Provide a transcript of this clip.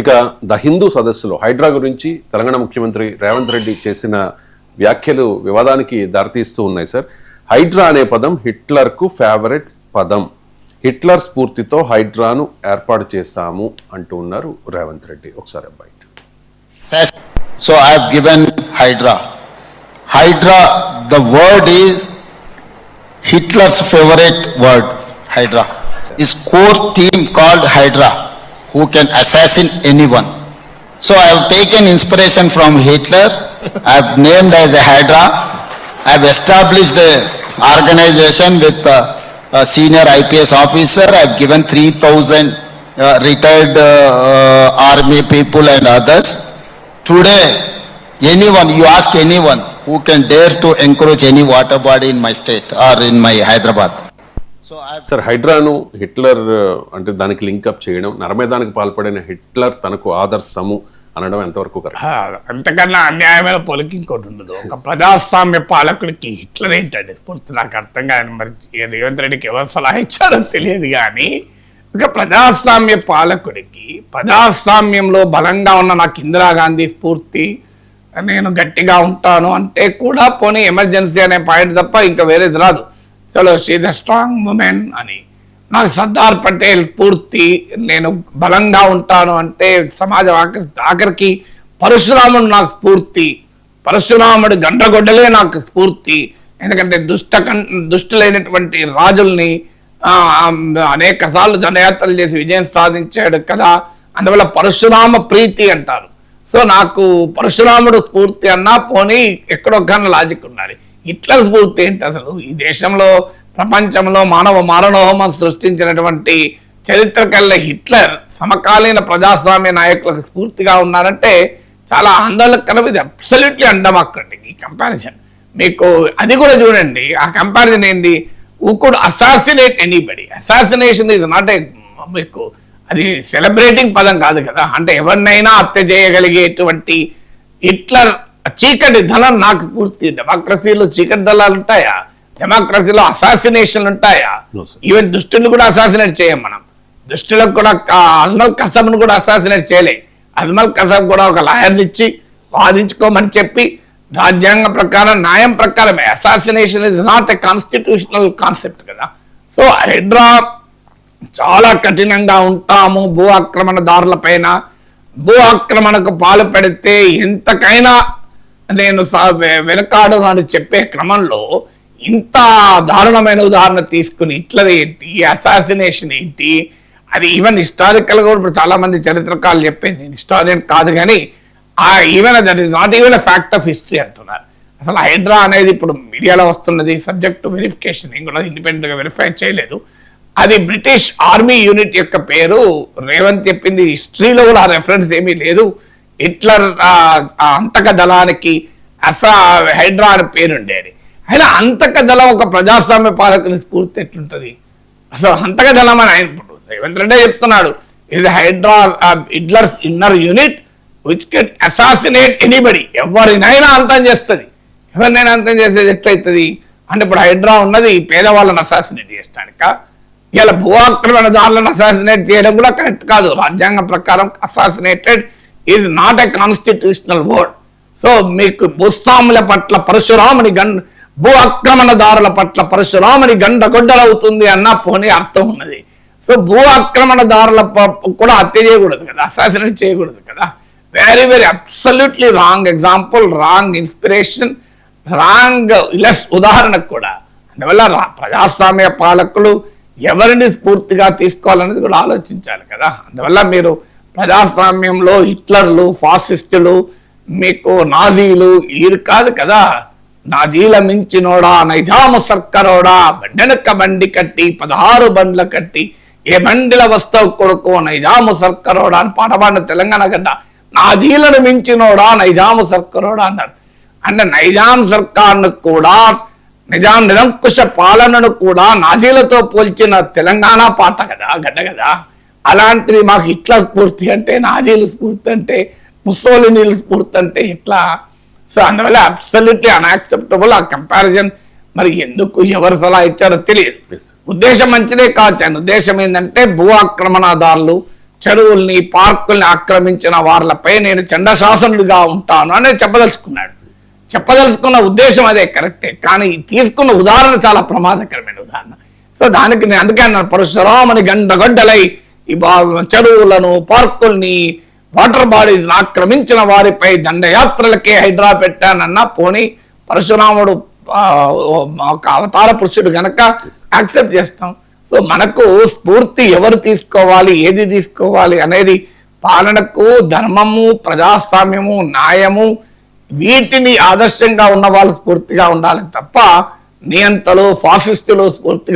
ఇక ద హిందూ సదస్సులో హైడ్రా గురించి తెలంగాణ ముఖ్యమంత్రి రేవంత్ రెడ్డి చేసిన వ్యాఖ్యలు వివాదానికి దారితీస్తూ ఉన్నాయి సార్. హైడ్రా అనే పదం హిట్లర్కు ఫేవరెట్ పదం, హిట్లర్ స్ఫూర్తితో హైడ్రాను ఏర్పాటు చేశాము అంటూ ఉన్నారు రేవంత్ రెడ్డి. ఒకసారి అబ్బాయి. So I have given Hydra. Hydra, the word is Hitler's favorite word. Hydra. His core theme called Hydra, who can assassinate anyone. So I have taken inspiration from Hitler. I have named as a Hydra. I have established a organization with a senior IPS officer. I have given 3,000 retired army people and others. Today, anyone, you ask anyone who can dare to encroach any water body in my state or in my Hyderabad. Sir, హైడ్రాను Hitler అంటే దానికి link up చేయడం, నరమేధానికి పాల్పడిన Hitler తనకు ఆదర్శము అనడం ఎంతవరకు correct? అంతకన్నా అన్యాయమైన పొలికి ఇంకోటి ఉండదు. ఒక ప్రజాస్వామ్య పాలకుడికి హిట్లర్ ఏంటండి స్ఫూర్తి నాకు అర్థం కాదు. మరి రేవంత్ రెడ్డికి ఎవరు సలహా ఇచ్చారో తెలియదు కానీ ఒక ప్రజాస్వామ్య పాలకుడికి ప్రజాస్వామ్యంలో బలంగా ఉన్న నాకు ఇందిరాగాంధీ స్ఫూర్తి, నేను గట్టిగా ఉంటాను అంటే కూడా పోనీ ఎమర్జెన్సీ అనే పాయింట్ తప్ప ఇంకా వేరేది రాదు. చలో షీ ద స్ట్రాంగ్ ఉమెన్ అని, నాకు సర్దార్ పటేల్ స్ఫూర్తి, నేను బలంగా ఉంటాను అంటే సమాజం ఆఖరికి పరశురాముడు నాకు స్ఫూర్తి, పరశురాముడు గండ్రగొడ్డలే నాకు స్ఫూర్తి. ఎందుకంటే దుష్టులైనటువంటి రాజుల్ని అనేక సార్లు దండయాత్రలు చేసి విజయం సాధించాడు కదా, అందువల్ల పరశురామ ప్రీతి అంటారు. సో నాకు పరశురాముడు స్ఫూర్తి అన్నా పోనీ ఎక్కడో కన్నా లాజిక్ ఉండాలి. హిట్లర్ స్ఫూర్తి ఏంటి అసలు? ఈ దేశంలో ప్రపంచంలో మానవ మారణోహోమం సృష్టించినటువంటి చరిత్ర కల్ల హిట్లర్ సమకాలీన ప్రజాస్వామ్య నాయకులకు స్ఫూర్తిగా ఉన్నారంటే చాలా ఆందోళన కలవి. అబ్సల్యూట్లీ అండమాకండి ఈ కంపారిజన్. మీకు అది కూడా చూడండి, ఆ కంపారిజన్ ఏంది? who could assassinate anybody. Assassination is not a, మీకు అది సెలబ్రేటింగ్ పదం కాదు కదా. అంటే ఎవరినైనా హత్య చేయగలిగేటువంటి హిట్లర్ చీకటి దళం నాకు స్ఫూర్తి. డెమోక్రసీలో చీకటి దళాలు ఉంటాయా? డెమోక్రసీలో అసాసినేషన్లు ఉంటాయా? ఈవెన్ దుష్టులు కూడా అసాసినేట్ చేయం మనం. దుష్టులకు కూడా అజ్మల్ కసబ్ను కూడా అసాసినేట్ చేయలే. అజ్మల్ కసబ్ కూడా ఒక లాయర్ని ఇచ్చి వాదించుకోమని చెప్పి రాజ్యాంగం ప్రకారం న్యాయం ప్రకారమే. Assassination is not a constitutional concept కదా. సో హైడ్రా చాలా కఠినంగా ఉంటాము భూ ఆక్రమణదారుల పైన. భూ ఆక్రమణకు పాల్పడితే ఎంతకైనా నేను వెనకాడు అని చెప్పే క్రమంలో ఇంత దారుణమైన ఉదాహరణ తీసుకుని హిట్లర్ ఏంటి, అసాసినేషన్ ఏంటి, అది ఈవెన్ హిస్టారికల్ గా ఇప్పుడు చాలా మంది చరిత్రకారులు చెప్పేది, నేను హిస్టారియన్ కాదు కానీ even that is not even a fact of history అంటున్నారు. అసలు హైడ్రా అనేది ఇప్పుడు మీడియాలో వస్తున్నది, సబ్జెక్ట్ టు వెరిఫికేషన్, నేను కూడా ఇండిపెండెంట్ గా వెరిఫై చేయలేదు. అది బ్రిటిష్ ఆర్మీ యూనిట్ యొక్క పేరు. రేవంత్ చెప్పింది హిస్టరీలో కూడా ఆ రెఫరెన్స్ ఏమీ లేదు. హిట్లర్ అంతక దళానికి హైడ్రా అని పేరుండేది. అయినా అంతక దళం ఒక ప్రజాస్వామ్య పాలకుని స్ఫూర్తి ఎట్లుంటది? అసలు అంతక దళం అని ఆయన ఇప్పుడు రేవంత్ రెడ్డి చెప్తున్నాడు, ఇది HYDRAA Hitler's inner unit which can assassinate anybody. ఎవరినైనా అంతం చేస్తుంది. ఎవరినైనా అంతం చేసేది ఎట్లయితుంది అంటే ఇప్పుడు హైడ్రా ఉన్నది పేదవాళ్ళని అసాసినేట్ చేయడానిక? ఇలా భూ ఆక్రమణదారులను అసాసినేట్ చేయడం కూడా కరెక్ట్ కాదు. రాజ్యాంగం ప్రకారం assassinated is not a constitutional word. So మీకు భూస్వాముల పట్ల పరశురాముని భూ ఆక్రమణదారుల పట్ల పరశురాముని గండగొడ్డలవుతుంది అన్న పోనీ అర్థం ఉన్నది. సో భూ ఆక్రమణదారుల కూడా హత్య చేయకూడదు కదా, అసాసినేట్ చేయకూడదు కదా. Very very absolutely wrong example, wrong inspiration, wrong ఉదాహరణకు కూడా. అందువల్ల ప్రజాస్వామ్య పాలకులు ఎవరిని స్ఫూర్తిగా తీసుకోవాలనేది కూడా ఆలోచించాలి కదా. అందువల్ల మీరు ప్రజాస్వామ్యంలో హిట్లర్లు, ఫాసిస్టులు, మీకు నాజీలు వీరు కాదు కదా. నాజీల మించినోడా నైజాము సర్కరోడా, బండెనక్క బండి కట్టి 16 బండ్ల కట్టి ఏ బండిల వస్తావు కొడుకో నైజాము సర్కరోడా అని పాట పాడిన తెలంగాణ గడ్డ. నాజీలను మించినోడా నైజాము సర్కరోడా అన్నారు. అంటే నైజాం సర్కార్ను కూడా, నిజాం నిరంకుశ పాలనను కూడా నాజీలతో పోల్చిన తెలంగాణ పాట కదా, గడ్డ కదా. అలాంటిది మాకు హిట్లర్ స్ఫూర్తి అంటే, నాజీలు స్ఫూర్తి అంటే, ముస్సోలినీల స్ఫూర్తి అంటే ఎట్లా? సో అందువల్ల అబ్సల్యూట్లీ అన్యాక్సెప్టబుల్ ఆ కంపారిజన్. మరి ఎందుకు ఎవరు సలహా ఇచ్చారో తెలియదు. ఉద్దేశం మంచిదే కావచ్చు. ఆయన ఉద్దేశం ఏంటంటే భూ ఆక్రమణదారులు చెరువుల్ని పార్కుల్ని ఆక్రమించిన వాళ్ళపై నేను చండశాసనుడిగా ఉంటాను అని చెప్పదలుచుకున్నాడు. చెప్పదలుచుకున్న ఉద్దేశం అదే కరెక్టే, కానీ తీసుకున్న ఉదాహరణ చాలా ప్రమాదకరమైన ఉదాహరణ. సో దానికి నేను అందుకే అన్నాను, పరశురాముని గంటలై ఈ చెరువులను పార్కుల్ని వాటర్ బాడీస్ ఆక్రమించిన వారిపై దండయాత్రలకే హైడ్రా పెట్టానన్నా పోనీ పరశురాముడు ఒక అవతార పురుషుడు గనక యాక్సెప్ట్ చేస్తాం. సో మనకు స్ఫూర్తి ఎవరు తీసుకోవాలి, ఏది తీసుకోవాలి అనేది పాలనకు ధర్మము, ప్రజాస్వామ్యము, న్యాయము వీటిని ఆదర్శంగా ఉన్న వాళ్ళు స్ఫూర్తిగా ఉండాలి తప్ప నియంతలు, ఫాసిస్టులు స్ఫూర్తిగా